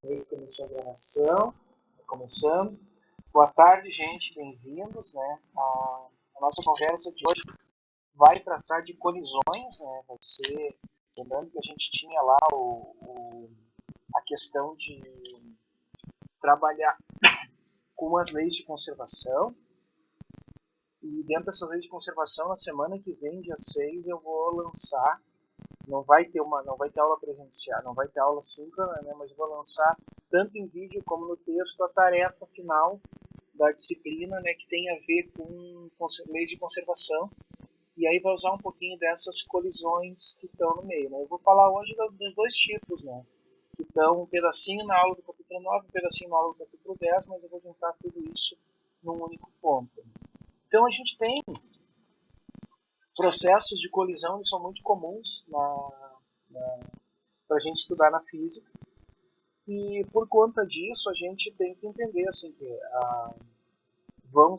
Esse começou a gravação, começando. Boa tarde, gente, bem-vindos, né? A nossa conversa de hoje vai tratar de colisões, né? Vai ser, lembrando que a gente tinha lá a questão de trabalhar com as leis de conservação. E dentro dessas leis de conservação, na semana que vem, dia 6, eu vou lançar. Não vai ter aula presencial, não vai ter aula síncrona, né? Mas eu vou lançar tanto em vídeo como no texto a tarefa final da disciplina, né, que tem a ver com leis de conservação. E aí vai usar um pouquinho dessas colisões que estão no meio, né? Eu vou falar hoje dos dois tipos, né? Que estão um pedacinho na aula do capítulo 9, um pedacinho na aula do capítulo 10, mas eu vou juntar tudo isso num único ponto. Então a gente tem processos de colisão que são muito comuns para a gente estudar na física. E por conta disso a gente tem que entender assim, que vai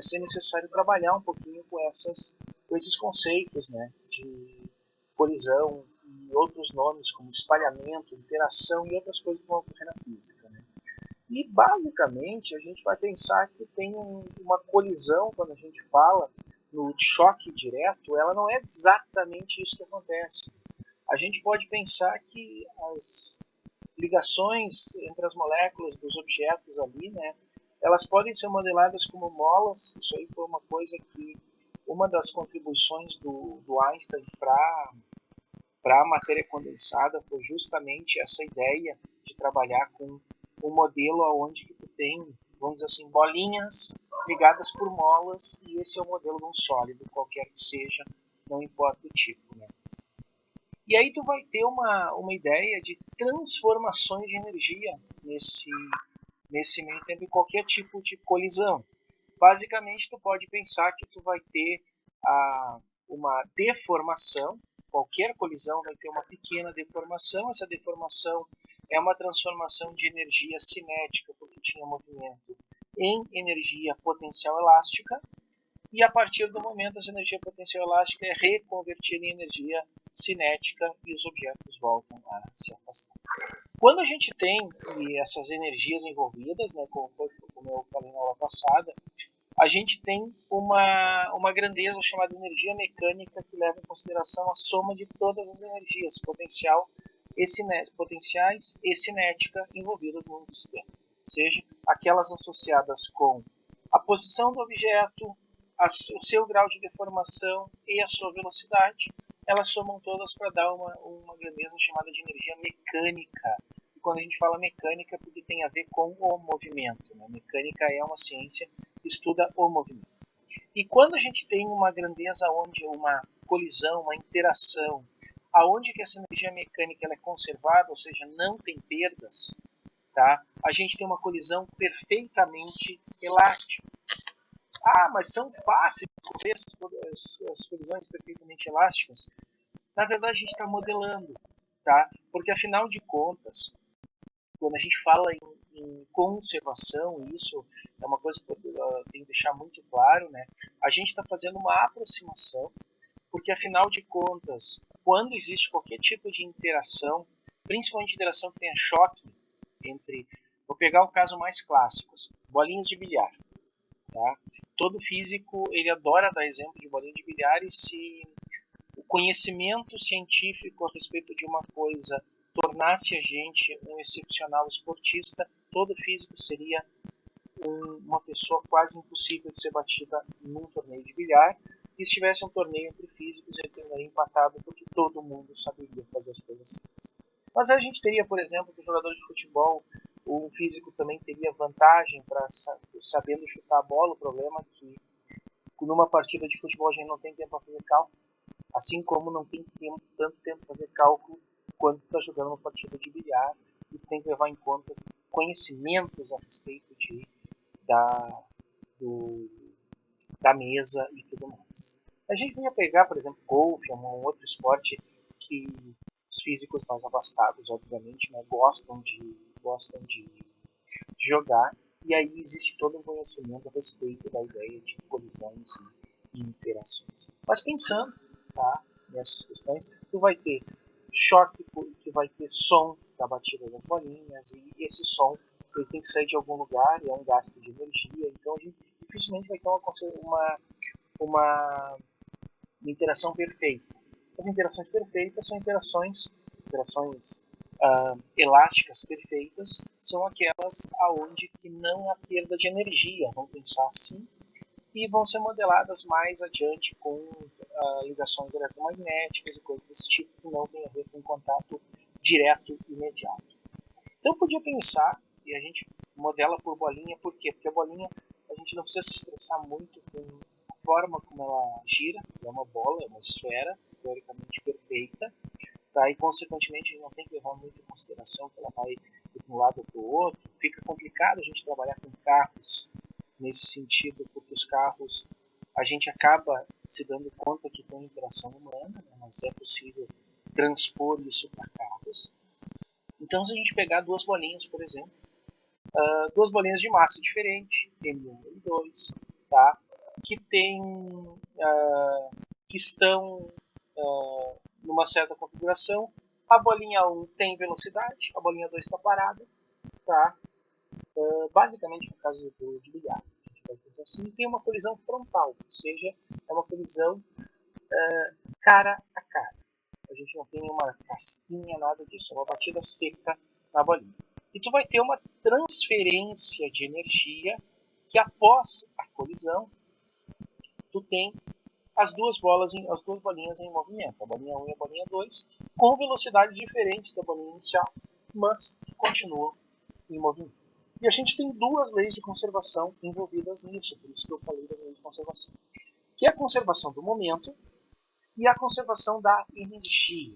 ser necessário trabalhar um pouquinho com esses conceitos, né, de colisão e outros nomes como espalhamento, interação e outras coisas que vão ocorrer na física, né. E basicamente a gente vai pensar que tem uma colisão quando a gente fala no choque direto, ela não é exatamente isso que acontece. A gente pode pensar que as ligações entre as moléculas dos objetos ali, né, elas podem ser modeladas como molas. Isso aí foi uma coisa que uma das contribuições do Einstein para a matéria condensada foi justamente essa ideia de trabalhar com um modelo onde tu tem, vamos dizer assim, bolinhas ligadas por molas, e esse é o modelo de um sólido, qualquer que seja, não importa o tipo, né? E aí tu vai ter uma ideia de transformações de energia nesse meio tempo em qualquer tipo de colisão. Basicamente, tu pode pensar que tu vai ter uma deformação. Qualquer colisão vai ter uma pequena deformação. Essa deformação é uma transformação de energia cinética, porque tinha movimento, em energia potencial elástica. E a partir do momento, essa energia potencial elástica é reconvertida em energia cinética e os objetos voltam a se afastar. Quando a gente tem essas energias envolvidas, né, como eu falei na aula passada, a gente tem uma grandeza chamada energia mecânica, que leva em consideração a soma de todas as energias potenciais e cinética envolvidas no sistema. Ou seja, aquelas associadas com a posição do objeto, o seu grau de deformação e a sua velocidade, elas somam todas para dar uma grandeza chamada de energia mecânica. E quando a gente fala mecânica, porque tem a ver com o movimento, né? Mecânica é uma ciência que estuda o movimento. E quando a gente tem uma grandeza onde uma colisão, uma interação, aonde que essa energia mecânica ela é conservada, ou seja, não tem perdas, tá? A gente tem uma colisão perfeitamente elástica. Mas são fáceis as colisões perfeitamente elásticas. Na verdade, a gente está modelando, tá? Porque afinal de contas, quando a gente fala em conservação, isso é uma coisa que eu tenho que deixar muito claro, né? A gente está fazendo uma aproximação, porque afinal de contas, quando existe qualquer tipo de interação, principalmente interação que tenha choque entre, vou pegar o caso mais clássico, bolinhas de bilhar. Tá? Todo físico ele adora dar exemplo de bolinha de bilhar, e se o conhecimento científico a respeito de uma coisa tornasse a gente um excepcional esportista, todo físico seria uma pessoa quase impossível de ser batida num torneio de bilhar. E se tivesse um torneio entre físicos, ele teria empatado, porque todo mundo saberia fazer as coisas simples. Mas a gente teria, por exemplo, que o jogador de futebol, o físico também teria vantagem para sabendo chutar a bola. O problema é que numa partida de futebol a gente não tem tempo para fazer cálculo, assim como não tem tanto tempo para fazer cálculo quando está jogando uma partida de bilhar, e tem que levar em conta conhecimentos a respeito da mesa e tudo mais. A gente vinha pegar, por exemplo, golfe, um outro esporte que os físicos mais abastados, obviamente, né, gostam de jogar, e aí existe todo um conhecimento a respeito da ideia de colisões e interações. Mas pensando, tá, nessas questões, tu vai ter choque, que vai ter som, da batida das bolinhas, e esse som ele tem que sair de algum lugar, e é um gasto de energia, então a gente dificilmente vai ter uma interação perfeita. As interações perfeitas são interações elásticas perfeitas, são aquelas aonde que não há perda de energia, vamos pensar assim, e vão ser modeladas mais adiante com ligações eletromagnéticas e coisas desse tipo que não tem a ver com contato direto e imediato. Então eu podia pensar, e a gente modela por bolinha, por quê? Porque a bolinha a gente não precisa se estressar muito com a forma como ela gira, é uma bola, é uma esfera, teoricamente perfeita, tá? E consequentemente a gente não tem que levar muito em consideração que ela vai de um lado para o outro. Fica complicado a gente trabalhar com carros nesse sentido, porque os carros a gente acaba se dando conta que tem interação humana, né? Mas é possível transpor isso para carros. Então, se a gente pegar duas bolinhas, por exemplo, duas bolinhas de massa diferente, M1 e M2, tá? Que estão numa certa configuração, a bolinha 1 tem velocidade, a bolinha 2 está parada, tá? Basicamente no caso de bilhar, a gente vai pensar assim, tem uma colisão frontal, ou seja, é uma colisão cara a cara. A gente não tem uma casquinha, nada disso, é uma batida seca na bolinha. E tu vai ter uma transferência de energia que após a colisão tu tem as duas bolinhas em movimento, a bolinha 1 e a bolinha 2, com velocidades diferentes da bolinha inicial, mas que continuam em movimento. E a gente tem duas leis de conservação envolvidas nisso, por isso que eu falei da lei de conservação, que é a conservação do momento e a conservação da energia.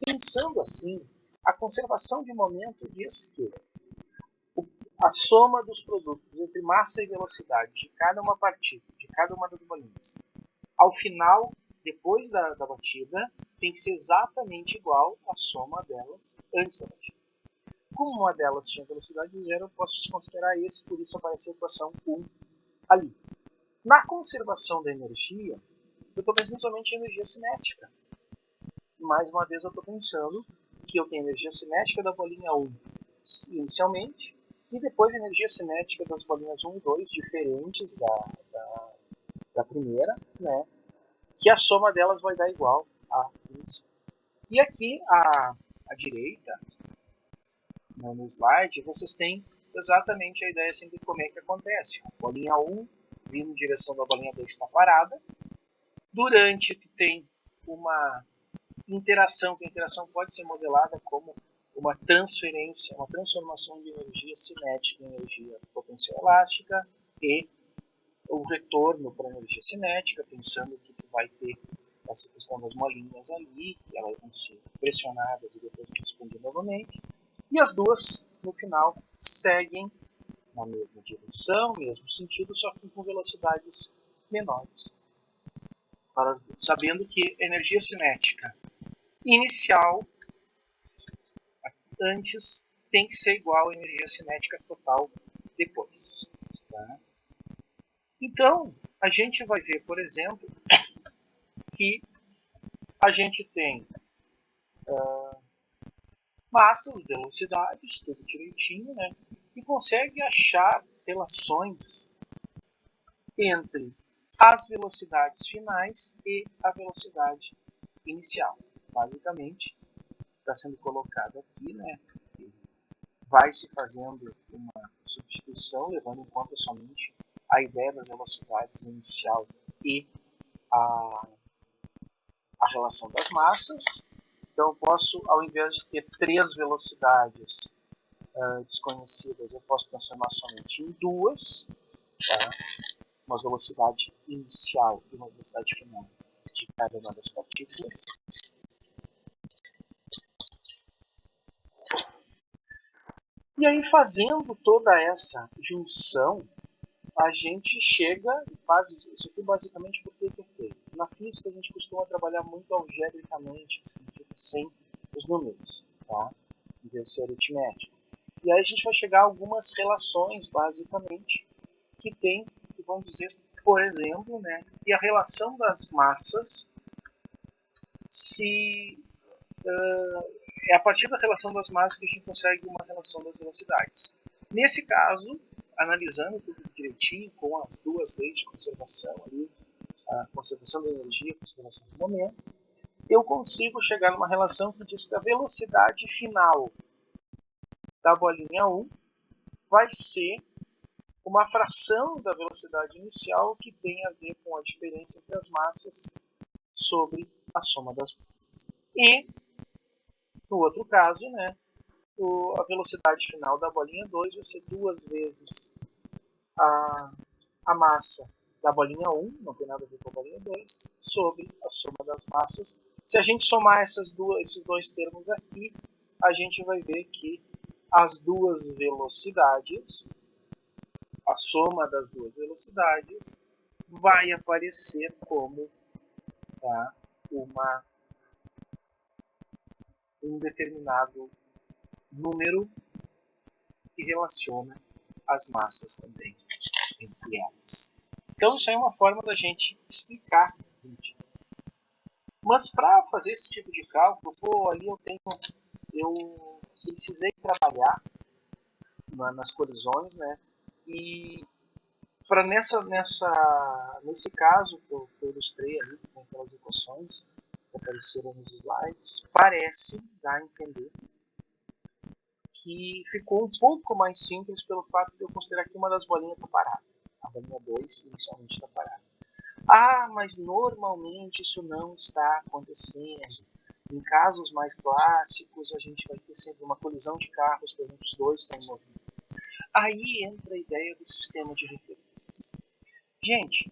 Pensando assim, a conservação de momento diz que a soma dos produtos entre massa e velocidade de cada uma partida, de cada uma das bolinhas, ao final, depois da batida, tem que ser exatamente igual à soma delas antes da batida. Como uma delas tinha velocidade zero, eu posso considerar esse, por isso aparece a equação 1 ali. Na conservação da energia, eu estou pensando somente em energia cinética. Mais uma vez eu estou pensando que eu tenho energia cinética da bolinha 1 inicialmente, e depois energia cinética das bolinhas 1 e 2, diferentes da primeira, né? Que a soma delas vai dar igual a isso. E aqui à direita, no slide, vocês têm exatamente a ideia assim, de como é que acontece. A bolinha 1 vindo em direção da bolinha 2 está parada. Durante tu tem uma interação, que a interação pode ser modelada como uma transferência, uma transformação de energia cinética em energia potencial elástica e o retorno para a energia cinética, pensando que tu vai ter essa questão das molinhas ali, que elas vão ser pressionadas e depois vão expandir novamente. E as duas, no final, seguem na mesma direção, mesmo sentido, só que com velocidades menores. Sabendo que energia cinética inicial, antes, tem que ser igual à energia cinética total depois. Tá? Então, a gente vai ver, por exemplo, que a gente tem massas, velocidades, tudo direitinho, né? E consegue achar relações entre as velocidades finais e a velocidade inicial. Basicamente, está sendo colocado aqui, né? Vai se fazendo uma substituição, levando em conta somente a ideia das velocidades inicial e a relação das massas. Então, eu posso, ao invés de ter três velocidades desconhecidas, eu posso transformar somente em duas, tá? Uma velocidade inicial e uma velocidade final de cada uma das partículas. E aí, fazendo toda essa junção, a gente chega e faz isso aqui basicamente porque é feito. Na física, a gente costuma trabalhar muito algebricamente, significa sem os números, tá? Em vez de ser aritmético. E aí a gente vai chegar a algumas relações, basicamente, que vão dizer, por exemplo, né, que a relação das massas se é a partir da relação das massas que a gente consegue uma relação das velocidades. Nesse caso, analisando tudo direitinho com as duas leis de conservação, ali, a conservação da energia e a conservação do momento, eu consigo chegar numa relação que diz que a velocidade final da bolinha 1 vai ser uma fração da velocidade inicial que tem a ver com a diferença entre as massas sobre a soma das massas. E, no outro caso, né, a velocidade final da bolinha 2 vai ser 2 vezes a massa da bolinha 1, não tem nada a ver com a bolinha 2, sobre a soma das massas. Se a gente somar esses dois termos aqui, a gente vai ver que as duas velocidades, a soma das duas velocidades, vai aparecer como, tá, um determinado número que relaciona as massas também entre elas. Então isso aí é uma forma da gente explicar. Mas para fazer esse tipo de cálculo, eu precisei trabalhar nas colisões, né? E nesse caso que eu ilustrei ali com aquelas equações que apareceram nos slides, parece dar a entender que ficou um pouco mais simples pelo fato de eu considerar que uma das bolinhas está parada. A bolinha 2 inicialmente está parada. Ah, mas normalmente isso não está acontecendo. Em casos mais clássicos, a gente vai ter sempre uma colisão de carros, por exemplo, os dois estão em movimento. Aí entra a ideia do sistema de referências. Gente,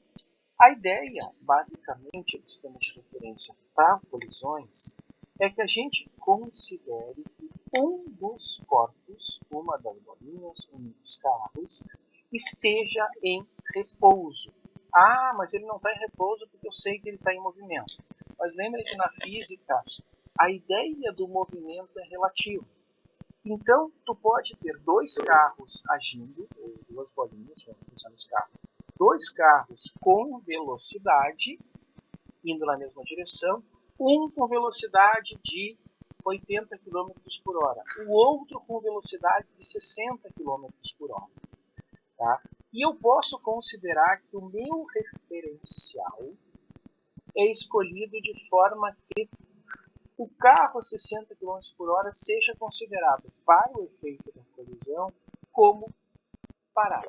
a ideia, basicamente, do sistema de referência para colisões é que a gente considere que um dos corpos, uma das bolinhas, um dos carros, esteja em repouso. Ah, mas ele não está em repouso porque eu sei que ele está em movimento. Mas lembre que na física, a ideia do movimento é relativa. Então, tu pode ter dois carros agindo, ou duas bolinhas, vamos pensar nesse carro, dois carros com velocidade, indo na mesma direção, um com velocidade de 80 km por hora, o outro com velocidade de 60 km por hora. Tá? E eu posso considerar que o meu referencial é escolhido de forma que o carro a 60 km por hora seja considerado, para o efeito da colisão, como parado,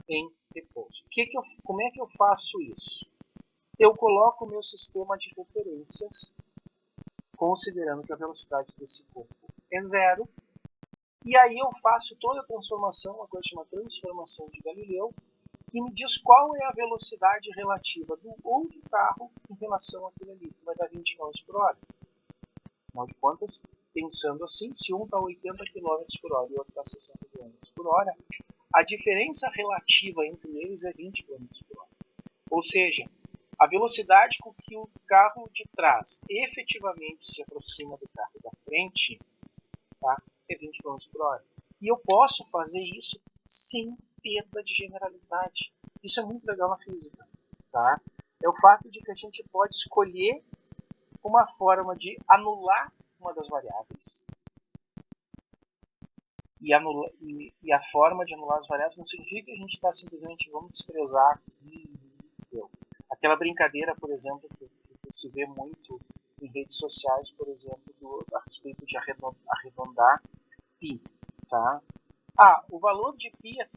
em repouso. Como é que eu faço isso? Eu coloco o meu sistema de referências, considerando que a velocidade desse corpo é zero, e aí eu faço toda a transformação, uma coisa chamada transformação de Galileu, que me diz qual é a velocidade relativa do outro carro em relação àquele ali, que vai dar 20 km por hora. Afinal de contas, pensando assim, se um está a 80 km por hora e o outro está a 60 km por hora, a diferença relativa entre eles é 20 km por hora. Ou seja, a velocidade com que o carro de trás efetivamente se aproxima do carro da frente, tá, é 20 km por hora. E eu posso fazer isso sem perda de generalidade. Isso é muito legal na física. Tá? É o fato de que a gente pode escolher uma forma de anular uma das variáveis. E a forma de anular as variáveis não significa que a gente está simplesmente, vamos desprezar aqui. Aquela brincadeira, por exemplo, que se vê muito em redes sociais, por exemplo, a respeito de arredondar π. Tá? O valor de π é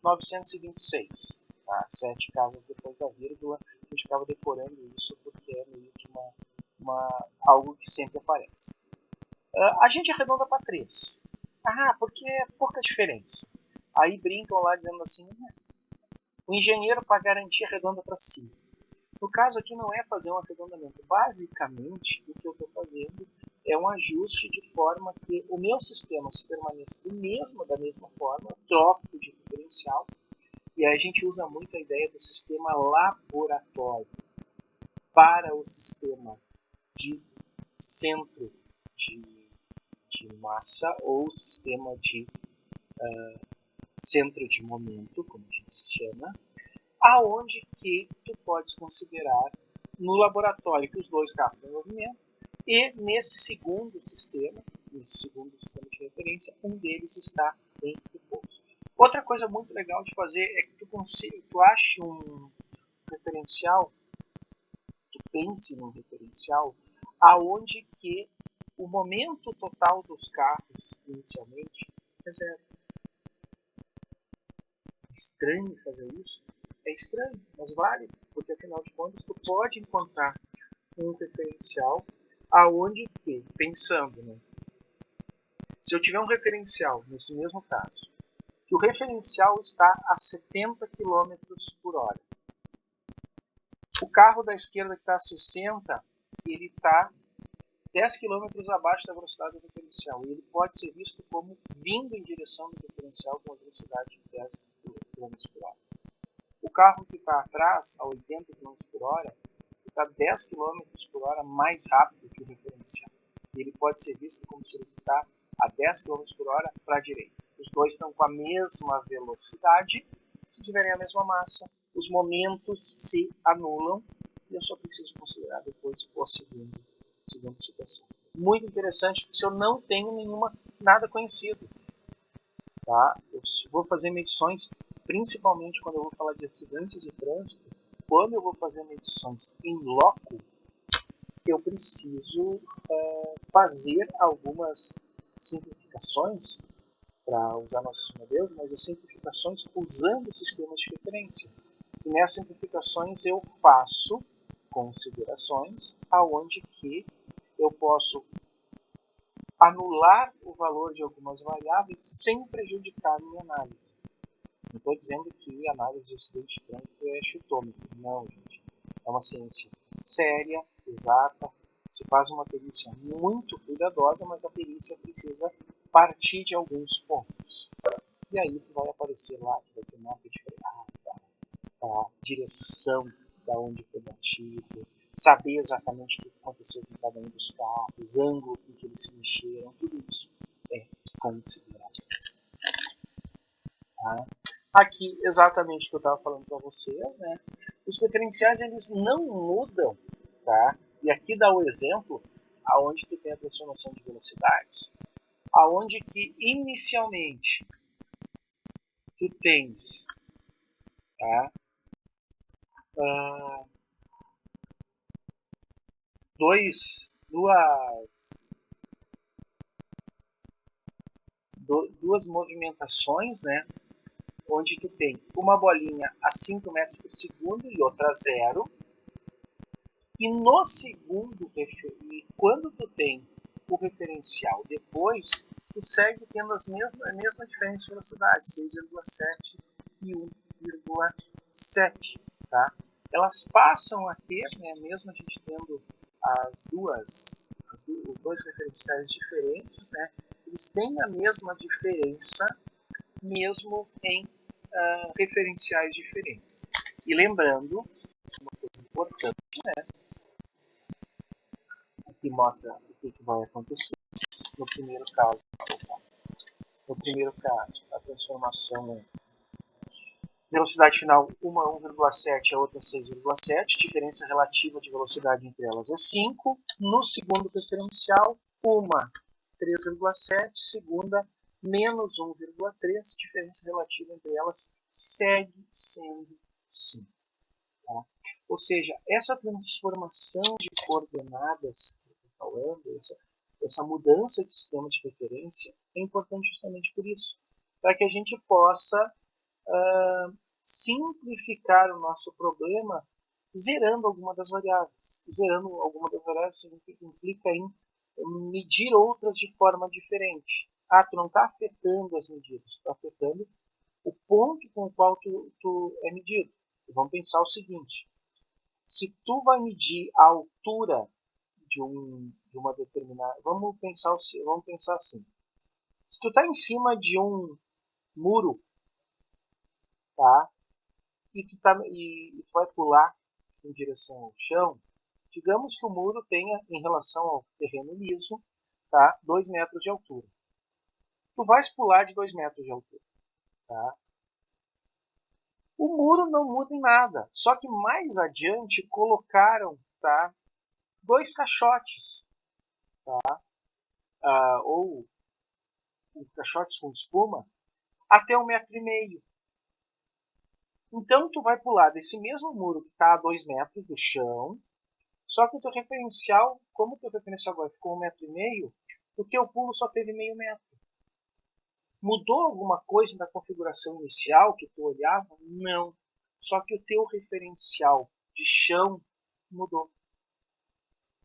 3,1415926. Tá? 7 casas depois da vírgula, a gente acaba decorando isso porque é meio que algo que sempre aparece. A gente arredonda para 3. Porque é pouca diferença. Aí brincam lá dizendo assim, o engenheiro para garantir arredonda para 5. No caso aqui não é fazer um arredondamento. Basicamente, o que eu estou fazendo é um ajuste de forma que o meu sistema se permaneça da mesma forma, troco de referencial. E aí a gente usa muito a ideia do sistema laboratório para o sistema de centro de massa ou sistema de centro de momento, como a gente chama, aonde que tu podes considerar no laboratório que os dois carros estão em movimento, e nesse segundo sistema de referência, um deles está em repouso. Outra coisa muito legal de fazer é que tu ache um referencial, tu pense num referencial, aonde que o momento total dos carros, inicialmente, é zero. É estranho fazer isso? É estranho, mas vale, porque afinal de contas tu pode encontrar um referencial aonde que, pensando, né? Se eu tiver um referencial, nesse mesmo caso, que o referencial está a 70 km por hora. O carro da esquerda que está a 60, ele está 10 km abaixo da velocidade do referencial. E ele pode ser visto como vindo em direção do referencial com a velocidade de 10 km por hora. O carro que está atrás, a 80 km por hora, está 10 km por hora mais rápido que o referencial. E ele pode ser visto como se ele está a 10 km por hora para a direita. Os dois estão com a mesma velocidade, se tiverem a mesma massa, os momentos se anulam e eu só preciso considerar depois a segunda situação. Muito interessante, porque eu não tenho nada conhecido. Tá? Eu vou fazer medições, principalmente quando eu vou falar de acidentes de trânsito, quando eu vou fazer medições em loco, eu preciso fazer algumas simplificações para usar nossos modelos, mas as simplificações usando sistemas de referência. E nessas simplificações eu faço considerações aonde que eu posso anular o valor de algumas variáveis sem prejudicar a minha análise. Não estou dizendo que a análise de acidente de trânsito é chutômetro. Não, gente. É uma ciência séria, exata. Se faz uma perícia muito cuidadosa, mas a perícia precisa partir de alguns pontos. E aí tu vai aparecer lá, que vai ter mapa de freada, a direção da onde foi batido, saber exatamente o que aconteceu com cada um dos carros, ângulo em que eles se mexeram, tudo isso é considerado. Tá? Aqui, exatamente o que eu estava falando para vocês, né? Os referenciais eles não mudam, tá? E aqui dá o exemplo aonde tu tem a transformação de velocidades, aonde que inicialmente tu tens, tá? Duas movimentações, né? Onde tu tem uma bolinha a 5 metros por segundo e outra a 0. E no segundo, quando tu tem o referencial depois, tu segue tendo a mesma diferença de velocidade, 6,7 e 1,7. Tá? Elas passam a ter, né, mesmo a gente tendo os dois referenciais diferentes, né, eles têm a mesma diferença mesmo em referenciais diferentes. E lembrando, uma coisa importante, né, que mostra o que vai acontecer no primeiro caso. A transformação é velocidade final, uma 1,7, a outra 6,7. Diferença relativa de velocidade entre elas é 5. No segundo referencial, uma 3,7, segunda menos 1,3. Diferença relativa entre elas segue sendo 5. Tá? Ou seja, essa transformação de coordenadas que eu estou falando, essa mudança de sistema de referência é importante justamente por isso, para que a gente possa simplificar o nosso problema zerando alguma das variáveis. Zerando alguma das variáveis implica em medir outras de forma diferente. Tu não está afetando as medidas, está afetando o ponto com o qual tu é medido. E vamos pensar o seguinte: se tu vai medir a altura de uma determinada... Vamos pensar assim. Se tu está em cima de um muro, tá? E tu vai pular em direção ao chão, digamos que o muro tenha, em relação ao terreno liso, tá? 2 metros de altura. Tu vais pular de 2 metros de altura. Tá? O muro não muda em nada, só que mais adiante colocaram, tá, 2 caixotes, ou caixotes com espuma, até 1,5 m. Então tu vai pular desse mesmo muro que está a 2 metros do chão, só que o teu referencial, como o teu referencial agora ficou 1,5 m, o teu pulo só teve meio metro. Mudou alguma coisa da configuração inicial que tu olhava? Não. Só que o teu referencial de chão mudou.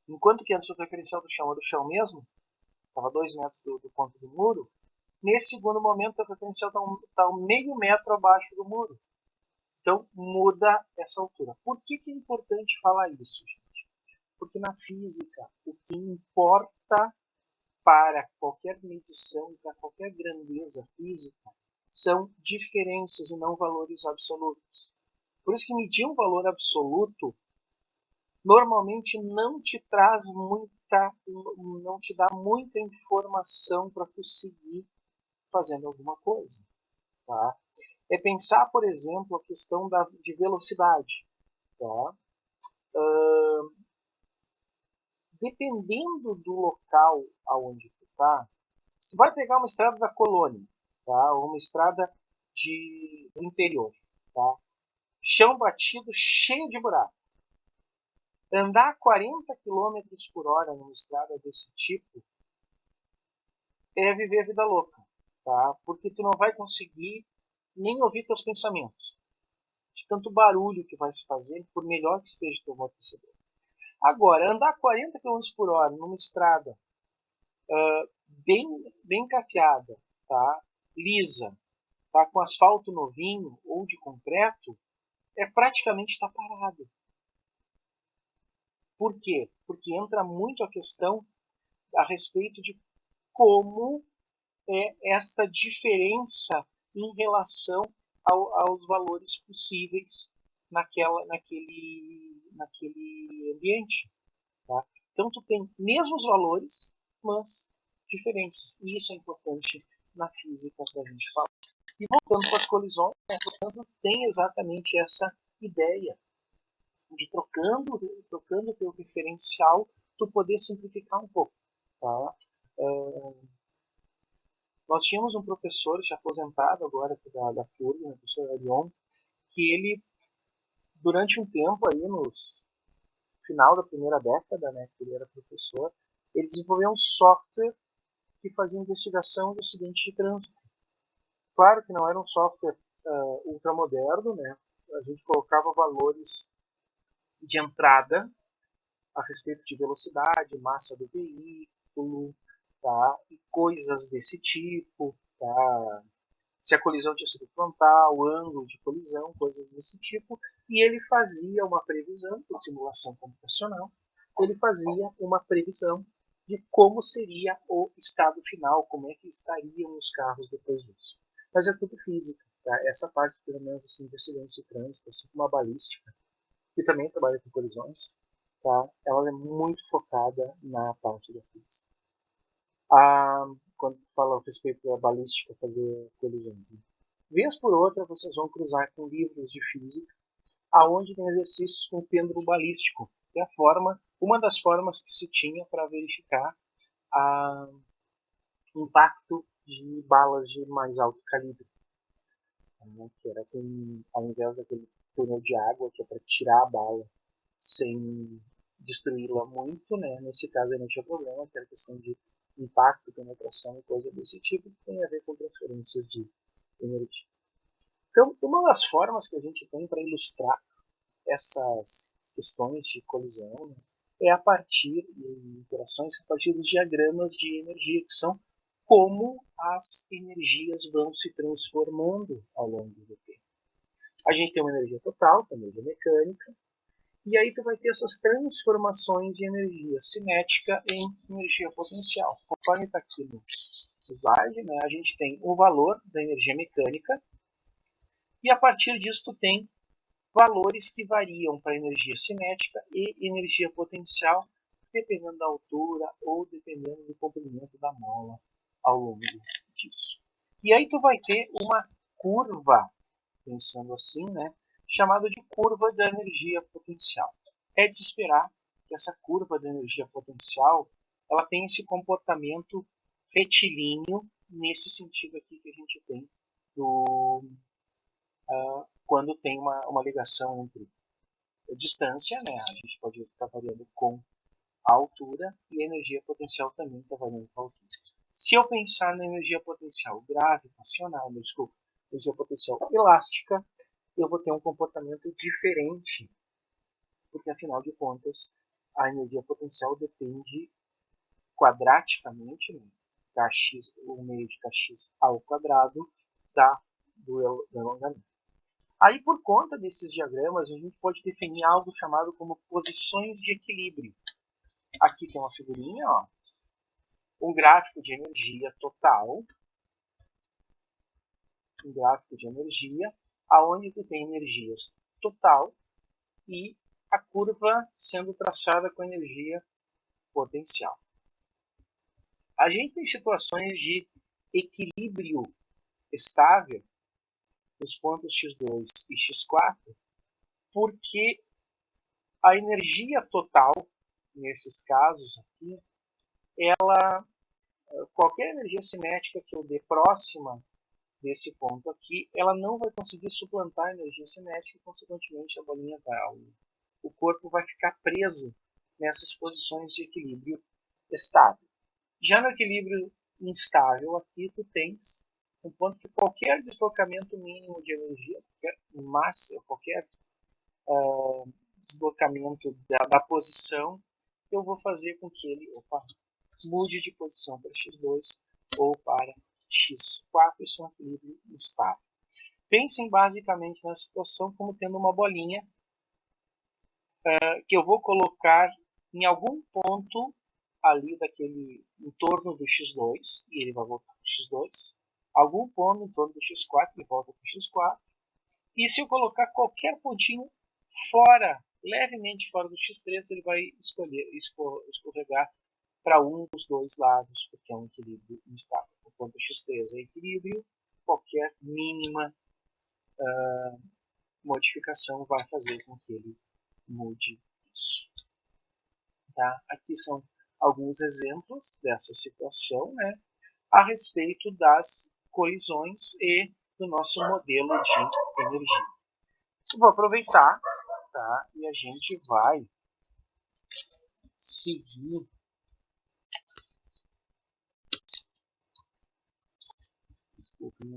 Enquanto que antes o referencial do chão era do chão mesmo, estava 2 metros do ponto do muro, nesse segundo momento o referencial está meio metro abaixo do muro. Então muda essa altura. Por que é importante falar isso, gente? Porque na física o que importa para qualquer medição, para qualquer grandeza física, são diferenças e não valores absolutos. Por isso que medir um valor absoluto normalmente não te traz não te dá muita informação para tu seguir fazendo alguma coisa. Tá? É pensar, por exemplo, a questão de velocidade. Tá? Dependendo do local aonde tu está, tu vai pegar uma estrada da colônia, tá? Ou uma estrada do interior, tá? Chão batido, cheio de buraco. Andar a 40 km por hora numa estrada desse tipo é viver a vida louca, tá? Porque tu não vai conseguir nem ouvir teus pensamentos, de tanto barulho que vai se fazer, por melhor que esteja teu amortecedor. Agora, andar a 40 km por hora numa estrada bem capeada, tá? Lisa, tá? Com asfalto novinho ou de concreto, é praticamente estar parado. Por quê? Porque entra muito a questão a respeito de como é esta diferença em relação aos valores possíveis naquele ambiente. Tá? Então tu tem mesmos valores, mas diferenças. E isso é importante na física para a gente falar. E voltando para as colisões, portanto, tem exatamente essa ideia de trocando o teu referencial, tu poder simplificar um pouco. Tá? Nós tínhamos um professor já aposentado agora da FURG, o professor Arion, que ele, durante um tempo aí, no final da primeira década, né, que ele era professor, ele desenvolveu um software que fazia investigação de acidente de trânsito. Claro que não era um software ultramoderno, né? A gente colocava valores de entrada a respeito de velocidade, massa do veículo, tá? E coisas desse tipo, tá? Se a colisão tinha sido frontal, ângulo de colisão, coisas desse tipo, e ele fazia uma previsão, por simulação computacional, ele fazia uma previsão de como seria o estado final, como é que estariam os carros depois disso. Mas é tudo física, tá? Essa parte, pelo menos, assim, de acidentes de trânsito, assim como a balística, que também trabalha com colisões, tá? Ela é muito focada na parte da física. Quando tu fala a respeito da balística fazer colisões, né? Vez por outra, vocês vão cruzar com livros de física, aonde tem exercícios com pêndulo balístico, que é uma das formas que se tinha para verificar o impacto de balas de mais alto calibre, né? Que era ao invés daquele túnel de água, que é para tirar a bala sem destruí-la muito, né? Nesse caso aí não tinha problema, que era questão de impacto, penetração e coisa desse tipo, que tem a ver com transferências de energia. Então, uma das formas que a gente tem para ilustrar essas questões de colisão, né, é a partir de interações, a partir dos diagramas de energia, que são como as energias vão se transformando ao longo do tempo. A gente tem uma energia total, que é a energia mecânica, e aí tu vai ter essas transformações de energia cinética em energia potencial. Conforme está aqui no slide, né, a gente tem o valor da energia mecânica, e a partir disso tu tem valores que variam para energia cinética e energia potencial, dependendo da altura ou dependendo do comprimento da mola ao longo disso. E aí tu vai ter uma curva pensando assim, né, chamado de curva da energia potencial. É de se esperar que essa curva da energia potencial ela tenha esse comportamento retilíneo nesse sentido aqui que a gente tem do, quando tem uma ligação entre a distância, né, a gente pode estar variando com a altura, e a energia potencial também está variando com a altura. Se eu pensar na energia potencial gravitacional, desculpa, energia potencial elástica, eu vou ter um comportamento diferente, porque afinal de contas a energia potencial depende quadraticamente, né, kx, o meio de kx ao quadrado do alongamento. Aí, por conta desses diagramas, a gente pode definir algo chamado como posições de equilíbrio. Aqui tem uma figurinha, ó, um gráfico de energia total, um gráfico de energia, aonde tu tem energias total e a curva sendo traçada com energia potencial. A gente tem situações de equilíbrio estável nos pontos x2 e x4, porque a energia total, nesses casos aqui, qualquer energia cinética que eu dê próxima desse ponto aqui, ela não vai conseguir suplantar a energia cinética e, consequentemente, a bolinha o corpo vai ficar preso nessas posições de equilíbrio estável. Já no equilíbrio instável, aqui tu tens um ponto que qualquer deslocamento mínimo de energia, qualquer massa, qualquer deslocamento da posição, eu vou fazer com que ele mude de posição para x2 ou para x4, isso é um equilíbrio instável. Pensem basicamente na situação como tendo uma bolinha que eu vou colocar em algum ponto ali em torno do x2, e ele vai voltar para o x2, algum ponto em torno do x4, ele volta para o x4, e se eu colocar qualquer pontinho levemente fora do x3, ele vai escorregar para um dos dois lados, porque é um equilíbrio instável. O ponto x3 é equilíbrio, qualquer mínima modificação vai fazer com que ele mude isso. Tá? Aqui são alguns exemplos dessa situação, né, a respeito das colisões e do nosso modelo de energia. Eu vou aproveitar, tá, e a gente vai seguir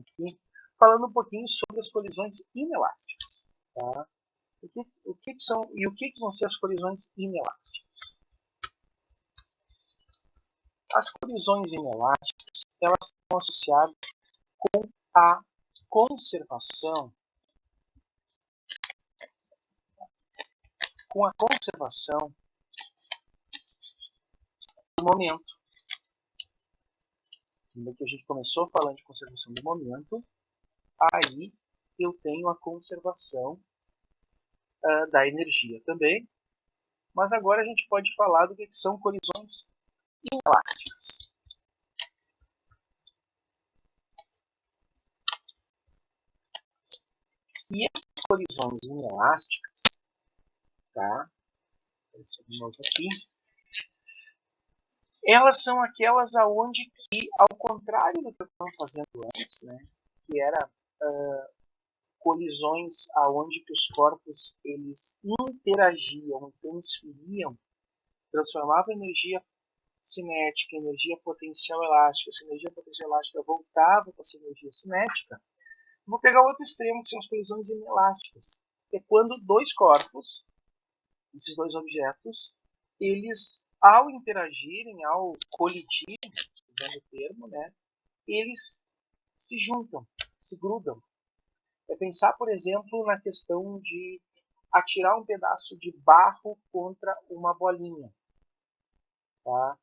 aqui, falando um pouquinho sobre as colisões inelásticas. Tá? O que vão ser as colisões inelásticas? As colisões inelásticas elas estão associadas com a conservação do momento. Lembra que a gente começou falando de conservação do momento, aí eu tenho a conservação da energia também, mas agora a gente pode falar do que são colisões inelásticas. E essas colisões inelásticas, tá? Apareceu de novo aqui. Elas são aquelas aonde que, ao contrário do que eu estava fazendo antes, né, que era colisões aonde que os corpos eles interagiam, transferiam, transformavam energia cinética, energia potencial elástica, essa energia potencial elástica voltava para essa energia cinética. Vou pegar outro extremo, que são as colisões inelásticas, que é quando dois corpos, esses dois objetos, eles, ao interagirem, ao colidirem, usando o termo, né, eles se juntam, se grudam. É pensar, por exemplo, na questão de atirar um pedaço de barro contra uma bolinha. Tá?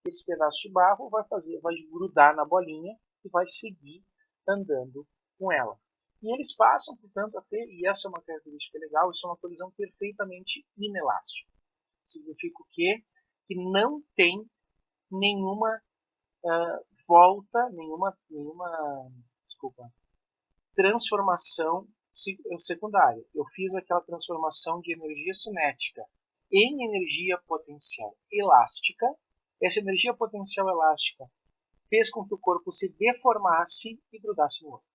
Esse pedaço de barro vai grudar na bolinha e vai seguir andando com ela. E eles passam, portanto, a ter, e essa é uma característica legal, isso é uma colisão perfeitamente inelástica. Significa o quê? Que não tem nenhuma volta, transformação secundária. Eu fiz aquela transformação de energia cinética em energia potencial elástica. Essa energia potencial elástica fez com que o corpo se deformasse e grudasse no outro.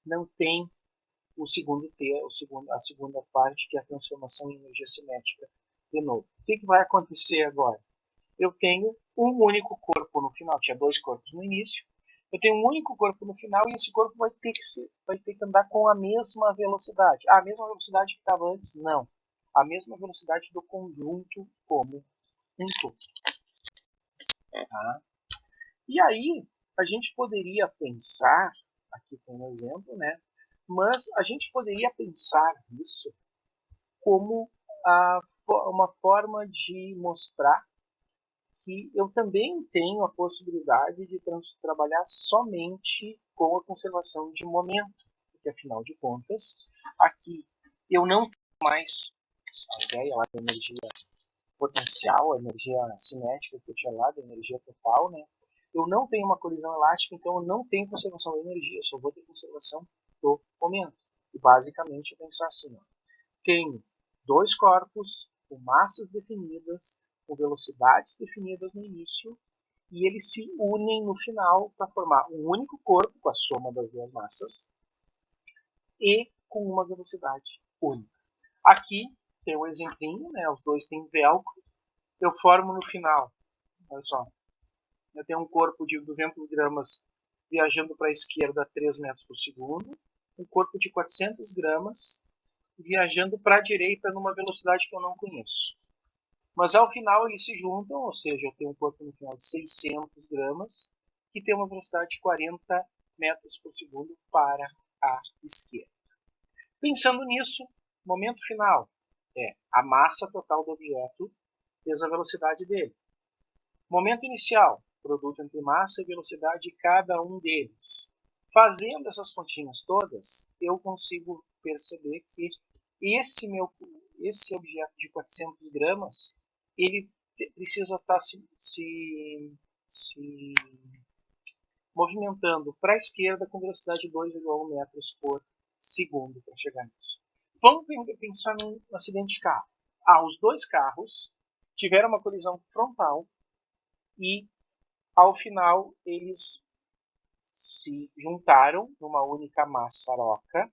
Não tem a segunda parte, que é a transformação em energia cinética de novo. O que vai acontecer agora? Eu tenho um único corpo no final. Tinha dois corpos no início. Eu tenho um único corpo no final e esse corpo vai ter que andar com a mesma velocidade. A mesma velocidade que estava antes? Não. A mesma velocidade do conjunto como um todo. Tá? E aí, a gente poderia pensar, aqui tem um exemplo, né? Mas a gente poderia pensar isso como uma forma de mostrar que eu também tenho a possibilidade de trabalhar somente com a conservação de momento, porque afinal de contas, aqui eu não tenho mais a ideia lá da energia potencial, a energia cinética que eu tinha lá, da energia total, né? Eu não tenho uma colisão elástica, então eu não tenho conservação da energia, eu só vou ter conservação do momento. E basicamente eu pensar assim, ó, tenho dois corpos com massas definidas, com velocidades definidas no início, e eles se unem no final para formar um único corpo com a soma das duas massas e com uma velocidade única. Aqui tem um exemplinho, né? Os dois têm velcro. Eu formo no final, olha só, eu tenho um corpo de 200 gramas viajando para a esquerda a 3 metros por segundo, um corpo de 400 gramas viajando para a direita numa velocidade que eu não conheço. Mas ao final eles se juntam, ou seja, eu tenho um corpo no final de 600 gramas, que tem uma velocidade de 40 metros por segundo para a esquerda. Pensando nisso, momento final é a massa total do objeto vezes a velocidade dele. Momento inicial, produto entre massa e velocidade de cada um deles. Fazendo essas continhas todas, eu consigo perceber que esse objeto de 400 gramas, ele precisa estar se movimentando para a esquerda com velocidade de 2,1 metros por segundo para chegar nisso. Vamos pensar num acidente de carro. Os dois carros tiveram uma colisão frontal e, ao final, eles se juntaram numa única maçaroca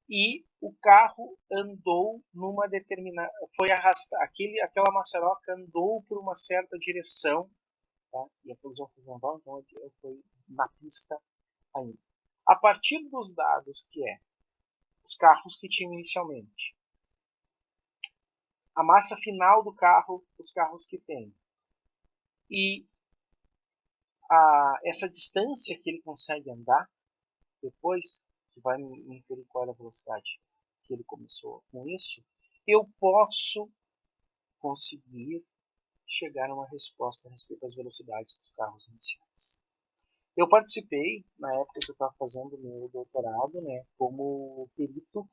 e o carro andou numa determinada, foi arrastar, aquela maçaroca andou por uma certa direção, tá? E a colisão foi frontal, então foi na pista ainda. A partir dos dados que os carros que tinham inicialmente, a massa final do carro, os carros que tem, e essa distância que ele consegue andar depois, que vai me inferir qual é a velocidade que ele começou com isso, eu posso conseguir chegar a uma resposta a respeito das velocidades dos carros iniciais. Eu participei, na época que eu estava fazendo meu doutorado, né, como perito.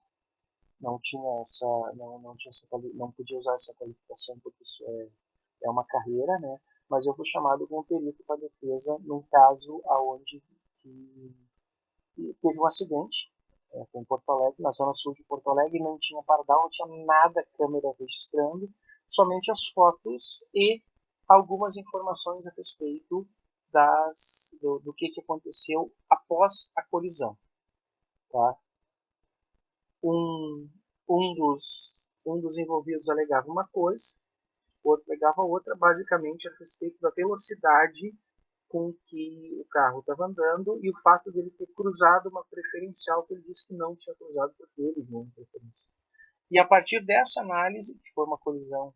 Não tinha essa, não podia usar essa qualificação porque isso é uma carreira, né? Mas eu fui chamado como perito para defesa num caso aonde teve um acidente em Porto Alegre, na zona sul de Porto Alegre, não tinha pardal, não tinha nada câmera registrando, somente as fotos e algumas informações a respeito do que aconteceu após a colisão. Tá? Um dos envolvidos alegava uma coisa, o outro alegava outra, basicamente a respeito da velocidade com que o carro estava andando e o fato dele ter cruzado uma preferencial que ele disse que não tinha cruzado porque ele viu uma preferencial. E a partir dessa análise, que foi uma colisão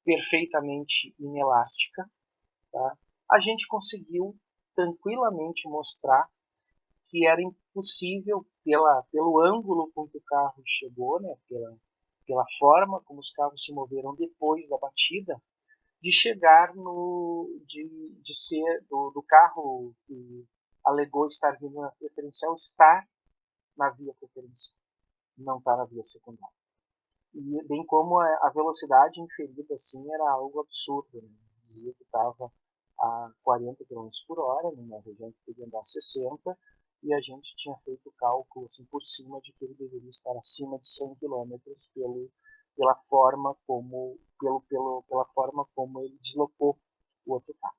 perfeitamente inelástica, tá, a gente conseguiu tranquilamente mostrar que era impossível, pelo ângulo com que o carro chegou, né, pela forma como os carros se moveram depois da batida, de chegar de ser do carro que alegou estar vindo na preferencial estar na via preferencial, não está na via secundária. E bem como a velocidade inferida assim era algo absurdo, né? Dizia que estava a 40 km por hora, numa região que podia andar a 60, e a gente tinha feito o cálculo assim, por cima de que ele deveria estar acima de 100 km pela forma como ele deslocou o outro carro.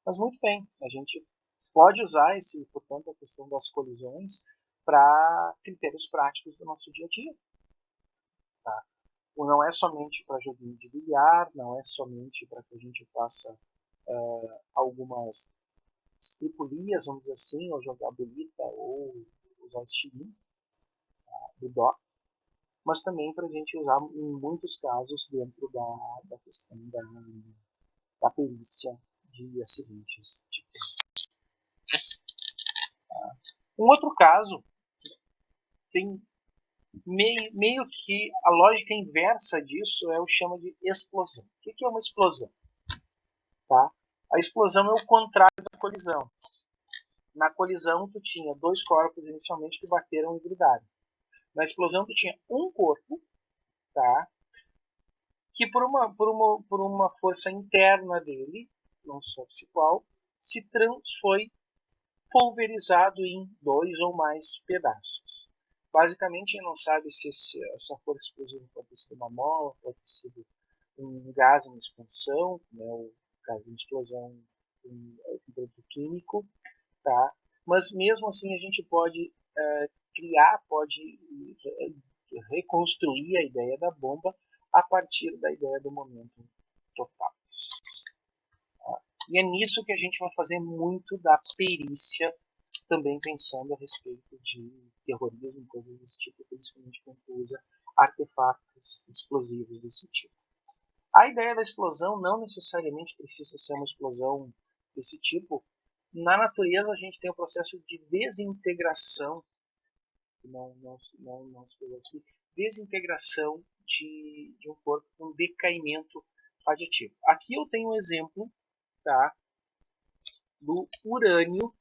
Mas muito bem, a gente pode usar portanto, a questão das colisões para critérios práticos do nosso dia a dia. Tá? Não é somente para joguinho de bilhar, não é somente para que a gente faça algumas estripulias, vamos dizer assim, ou jogar bolita, ou usar os tirinhos do DOC, mas também para a gente usar em muitos casos dentro da questão da perícia de acidentes de trânsito. Um outro caso tem meio que a lógica inversa disso é o chama de explosão. O que é uma explosão? Tá? A explosão é o contrário da colisão. Na colisão tu tinha dois corpos inicialmente que bateram e grudaram. Na explosão tu tinha um corpo, tá? Que por uma força interna dele, não sabe-se qual, foi pulverizado em dois ou mais pedaços. Basicamente, não sabe se essa força explosiva pode ter sido uma mola, pode ter sido um gás em expansão, né, o gás de explosão, um produto químico, tá? Mas mesmo assim a gente pode pode reconstruir a ideia da bomba a partir da ideia do momento total. Tá? E é nisso que a gente vai fazer muito da perícia, também pensando a respeito de terrorismo e coisas desse tipo, principalmente quando usa artefatos explosivos desse tipo. A ideia da explosão não necessariamente precisa ser uma explosão desse tipo. Na natureza a gente tem o processo de desintegração, não se pegou aqui, desintegração de um corpo com decaimento radioativo. Aqui eu tenho um exemplo, tá, do urânio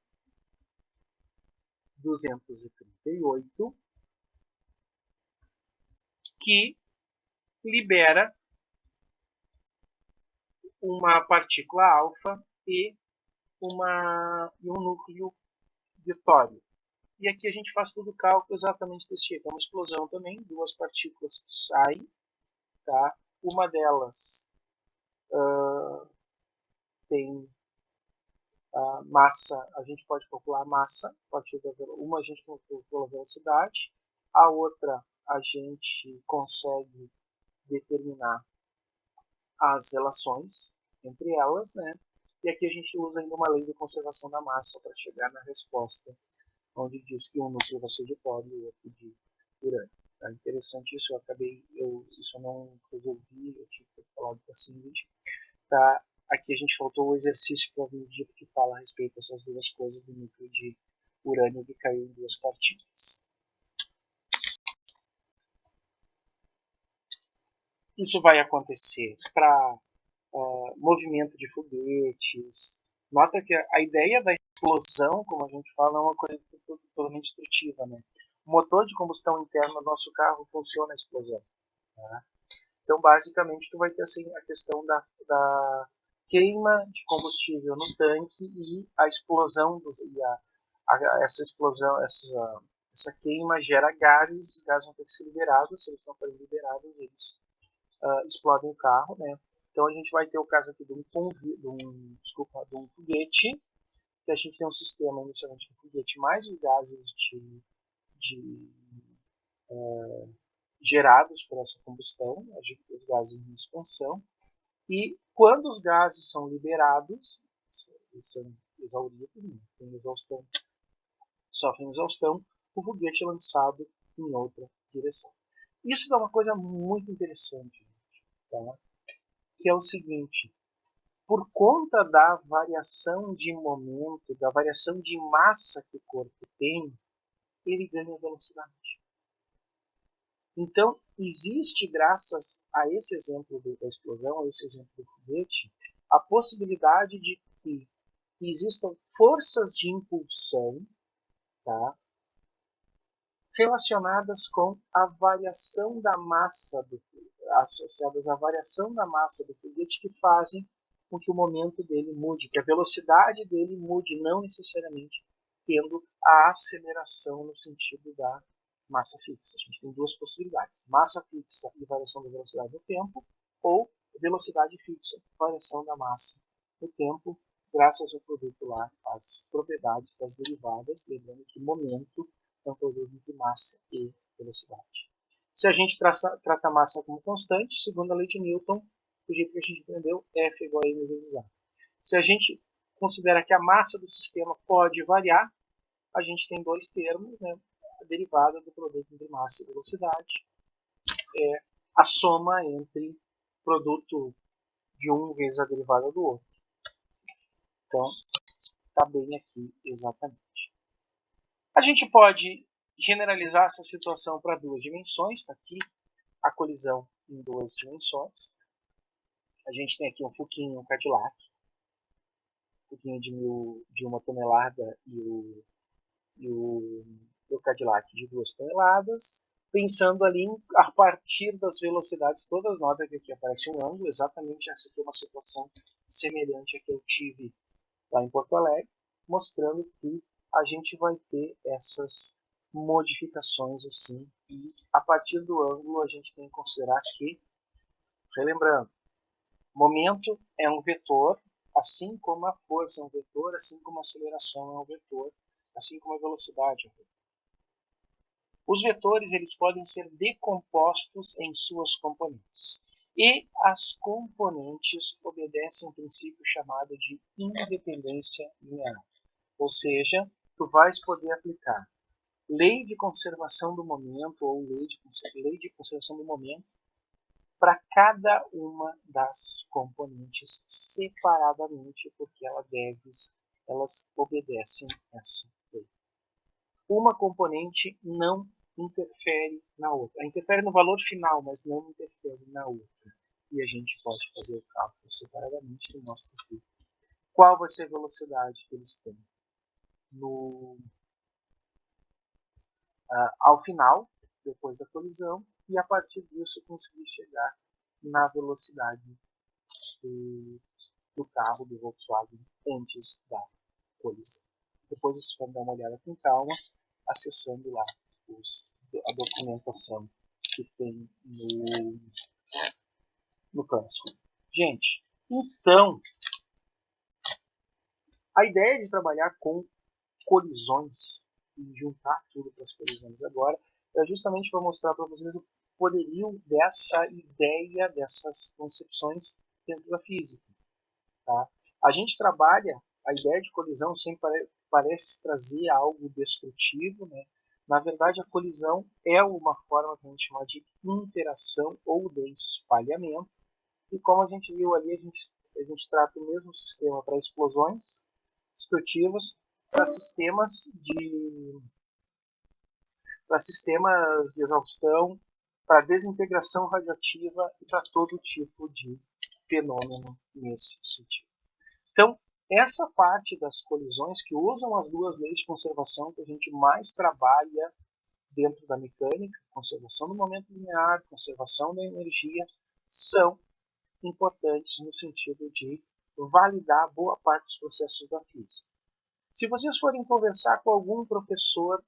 238, que libera uma partícula alfa e um núcleo de tório. E aqui a gente faz todo o cálculo exatamente desse jeito. É uma explosão também, duas partículas que saem. Tá? Uma delas tem massa, a gente pode calcular a massa, a partir uma a gente calcula a velocidade, a outra a gente consegue determinar as relações entre elas, né? E aqui a gente usa ainda uma lei de conservação da massa para chegar na resposta, onde diz que um núcleo vai ser de tório e o outro de urânio. É interessante isso, isso eu não resolvi, eu tive que falar do Cassandra. Tá? Aqui a gente faltou o exercício que eu havia dito que fala a respeito dessas duas coisas do núcleo de urânio que caiu em duas partículas. Isso vai acontecer para movimento de foguetes. Nota que a ideia da explosão, como a gente fala, é uma coisa totalmente destrutiva. Né? O motor de combustão interna do nosso carro funciona a explosão. Tá? Então, basicamente, tu vai ter assim, a questão da queima de combustível no tanque e a explosão, essa explosão, essa queima gera gases, esses gases vão ter que ser liberados, se eles não forem liberados, eles explodem o carro, né? Então a gente vai ter o caso aqui de um foguete, que a gente tem um sistema inicialmente de foguete mais os gases gerados por essa combustão, os gases de expansão, e quando os gases são liberados, eles são exauridos, né? Sofrem exaustão, o foguete é lançado em outra direção. Isso é uma coisa muito interessante, tá? Que é o seguinte: por conta da variação de momento, da variação de massa que o corpo tem, ele ganha velocidade. Então, existe, graças a esse exemplo da explosão, a esse exemplo do foguete, a possibilidade de que existam forças de impulsão, tá, relacionadas com a variação da massa associadas à variação da massa do foguete, que fazem com que o momento dele mude, que a velocidade dele mude, não necessariamente tendo a aceleração no sentido da massa fixa. A gente tem duas possibilidades: massa fixa e variação da velocidade no tempo, ou velocidade fixa, variação da massa no tempo, graças ao produto lá, as propriedades das derivadas, lembrando que momento é um produto de massa e velocidade. Se a gente trata a massa como constante, segundo a lei de Newton, do jeito que a gente aprendeu, F é igual a M vezes A. Se a gente considera que a massa do sistema pode variar, a gente tem dois termos, né? A derivada do produto entre massa e velocidade é a soma entre produto de um vezes a derivada do outro. Então, está bem aqui exatamente. A gente pode generalizar essa situação para duas dimensões. Está aqui a colisão em duas dimensões. A gente tem aqui um Fuquinha e um Cadillac. Um Fuquinha de 1 tonelada e o Cadillac de 2 toneladas. Pensando ali a partir das velocidades todas, nota que aqui aparece um ângulo, exatamente essa aqui é uma situação semelhante à que eu tive lá em Porto Alegre, mostrando que a gente vai ter essas modificações assim, e a partir do ângulo a gente tem que considerar que, relembrando, momento é um vetor, assim como a força é um vetor, assim como a aceleração é um vetor, assim como a velocidade é um vetor. Os vetores eles podem ser decompostos em suas componentes. E as componentes obedecem um princípio chamado de independência linear. Ou seja, tu vais poder aplicar lei de conservação do momento ou lei de conservação do momento para cada uma das componentes separadamente, porque elas obedecem essa lei. Uma componente não interfere na outra. Ela interfere no valor final, mas não interfere na outra. E a gente pode fazer o cálculo separadamente, que mostra aqui qual vai ser a velocidade que eles têm ao final, depois da colisão, e a partir disso conseguir chegar na velocidade do carro do Volkswagen antes da colisão. Depois vocês podem dar uma olhada com calma, acessando lá a documentação que tem no Classroom. Gente, então, a ideia de trabalhar com colisões e juntar tudo para as colisões agora é justamente para mostrar para vocês o poderio dessa ideia, dessas concepções dentro da física. Tá? A gente trabalha, a ideia de colisão sempre parece trazer algo destrutivo, né? Na verdade, a colisão é uma forma que a gente chama de interação ou de espalhamento. E como a gente viu ali, a gente trata o mesmo sistema para explosões destrutivas, para sistemas de exaustão, para desintegração radioativa e para todo tipo de fenômeno nesse sentido. Então, essa parte das colisões que usam as duas leis de conservação que a gente mais trabalha dentro da mecânica, conservação do momento linear, conservação da energia, são importantes no sentido de validar boa parte dos processos da física. Se vocês forem conversar com algum professor,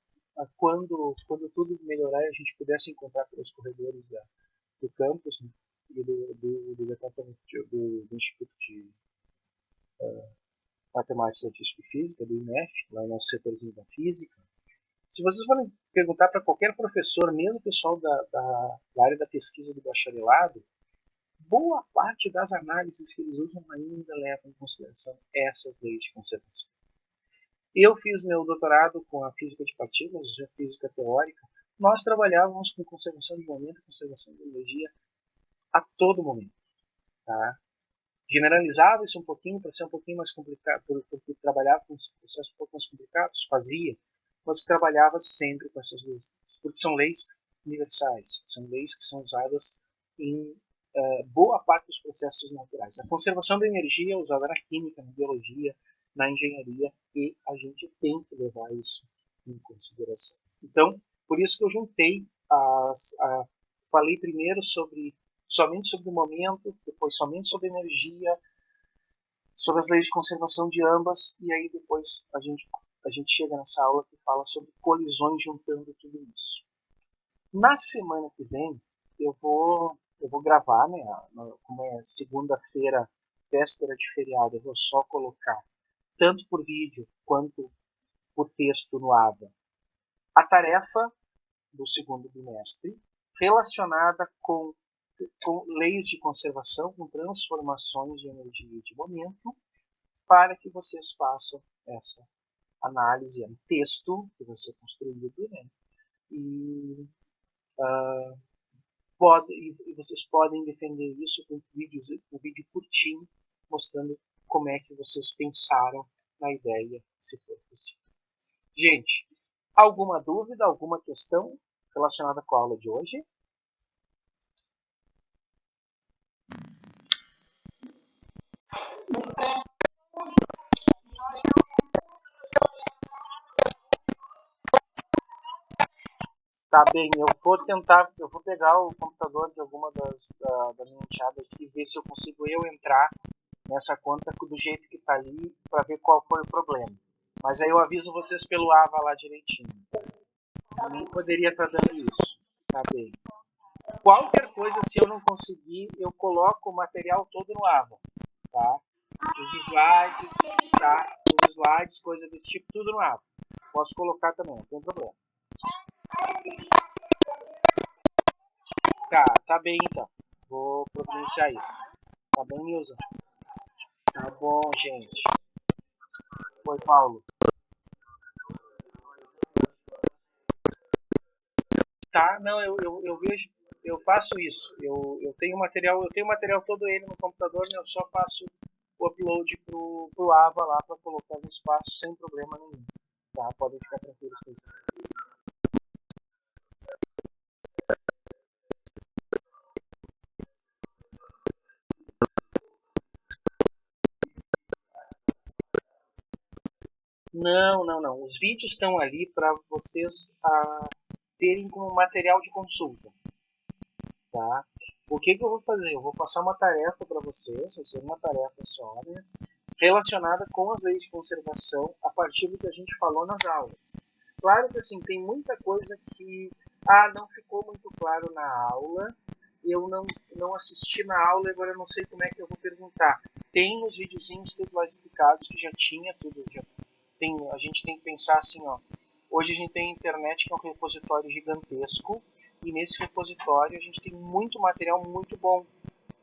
quando tudo melhorar e a gente pudesse encontrar pelos corredores do campus, né, e do departamento do Instituto de Matemática, Científica e Física, do INEF, lá no nosso setorzinho da física, se vocês forem perguntar para qualquer professor, mesmo o pessoal da área da pesquisa do bacharelado, boa parte das análises que eles usam ainda levam em consideração essas leis de conservação. Eu fiz meu doutorado com a física de partículas, a física teórica. Nós trabalhávamos com conservação de momento, conservação de energia a todo momento. Tá? Generalizava isso um pouquinho para ser um pouquinho mais complicado, porque trabalhava com processos um pouco mais complicados, fazia, mas trabalhava sempre com essas leis, porque são leis universais, são leis que são usadas em boa parte dos processos naturais. A conservação da energia é usada na química, na biologia, na engenharia, e a gente tem que levar isso em consideração. Então, por isso que eu juntei, falei primeiro somente sobre o momento, depois somente sobre energia, sobre as leis de conservação de ambas, e aí depois a gente a gente chega nessa aula que fala sobre colisões juntando tudo isso. Na semana que vem, eu vou gravar, né? Como é segunda-feira, véspera de feriado, eu vou só colocar, tanto por vídeo quanto por texto no AVA, a tarefa do segundo bimestre relacionada com leis de conservação, com transformações de energia de momento, para que vocês façam essa análise, é um texto que vai ser construído, né? E vocês podem defender isso com um vídeo curtinho, mostrando como é que vocês pensaram na ideia, se for possível. Gente, alguma dúvida, alguma questão relacionada com a aula de hoje? Tá bem, eu vou pegar o computador de alguma da minha enteada aqui e ver se eu consigo entrar nessa conta do jeito que tá ali para ver qual foi o problema. Mas aí eu aviso vocês pelo AVA lá direitinho. Nem poderia estar dando isso. Tá bem. Qualquer coisa, se eu não conseguir, eu coloco o material todo no AVA. Tá? Os slides, tá? Os slides, coisa desse tipo, tudo no AVA. Posso colocar também, não tem problema. Tá bem então. Vou providenciar isso. Tá bem, Nilza? Tá bom, gente. Oi, Paulo. Tá, não, eu vejo, eu faço isso. Eu tenho material todo ele no computador, né? Eu só faço o upload pro AVA lá para colocar no espaço sem problema nenhum. Tá, podem ficar tranquilos com isso. Não. Os vídeos estão ali para vocês terem como material de consulta. Tá? O que eu vou fazer? Eu vou passar uma tarefa para vocês, vai ser uma tarefa só, né? Relacionada com as leis de conservação a partir do que a gente falou nas aulas. Claro que assim, tem muita coisa que não ficou muito claro na aula, eu não assisti na aula e agora eu não sei como é que eu vou perguntar. Tem os videozinhos tudo lá explicados que já tinha tudo, a gente tem que pensar assim, ó. Hoje a gente tem a internet, que é um repositório gigantesco, e nesse repositório a gente tem muito material muito bom,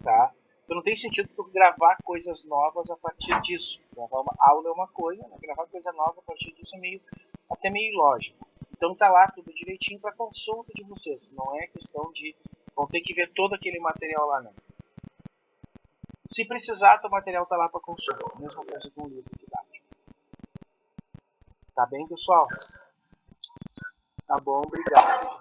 tá? Então não tem sentido tu gravar coisas novas a partir disso. Gravar uma aula é uma coisa, né? Gravar coisa nova a partir disso é até meio ilógico. Então tá lá tudo direitinho para consulta de vocês. Não é questão de vão ter que ver todo aquele material lá, não. Se precisar, o material tá lá para consulta. Mesma coisa com o livro didático. Tá bem, pessoal? Tá bom, obrigado.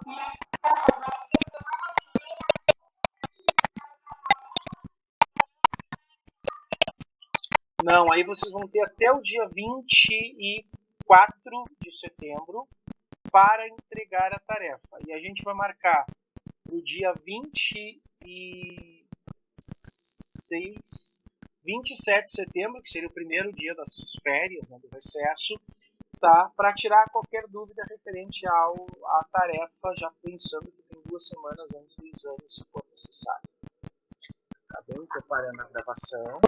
Não, aí vocês vão ter até o dia 24 de setembro para entregar a tarefa. E a gente vai marcar para o dia 27 de setembro, que seria o primeiro dia das férias, né, do recesso, tá? Para tirar qualquer dúvida referente à tarefa, já pensando que tem 2 semanas antes do exame, se for necessário. Tá bem? Preparando a gravação.